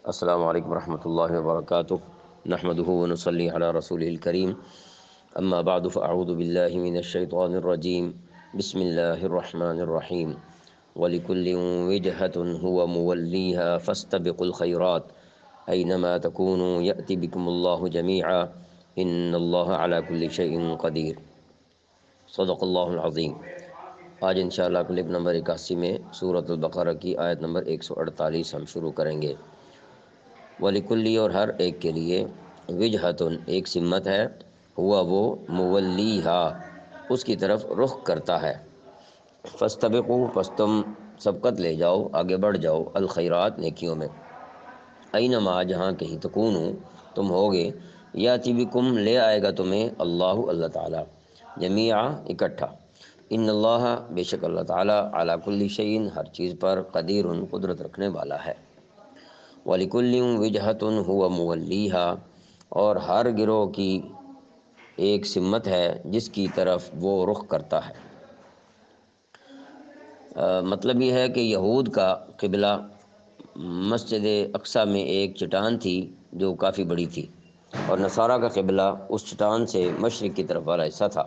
السلام علیکم ورحمۃ اللہ وبرکاتہ نحمده ونصلی علی رسوله الکریم اما بعد فاعوذ باللہ من الشیطان الرجیم بسم اللہ الرحمن الرحیم ولکل وجہة هو مولیها فاستبقوا الخیرات اینما تکونوا یأتی بکم اللہ جمیعا ان اللہ علی کل شیء قدیر صدق اللہ العظیم۔ آج انشاءاللہ کلپ نمبر 81 میں سورۃ البقرہ کی آیت نمبر 148 ہم شروع کریں گے۔ وَلِكُلِّ اور ہر ایک کے لیے وجہتن ایک سمت ہے، ہوا وہ مولیہا اس کی طرف رخ کرتا ہے۔ فاستبقوا پس تم سبقت لے جاؤ، آگے بڑھ جاؤ، الخیرات نیکیوں میں، اینما جہاں کہیں تکونو تم ہوگے، یاتی بکم لے آئے گا تمہیں اللہ تعالیٰ، جمیعا اکٹھا، ان اللہ بے شک اللہ تعالیٰ علی کل شیء ہر چیز پر قدیر قدرت رکھنے والا ہے۔ وَلِكُلٍّ وِجْهَةٌ هُوَ مُوَلِّيهَا اور ہر گروہ کی ایک سمت ہے جس کی طرف وہ رخ کرتا ہے۔ مطلب یہ ہے کہ یہود کا قبلہ مسجد اقصیٰ میں ایک چٹان تھی جو کافی بڑی تھی، اور نصارہ کا قبلہ اس چٹان سے مشرق کی طرف والا حصہ تھا۔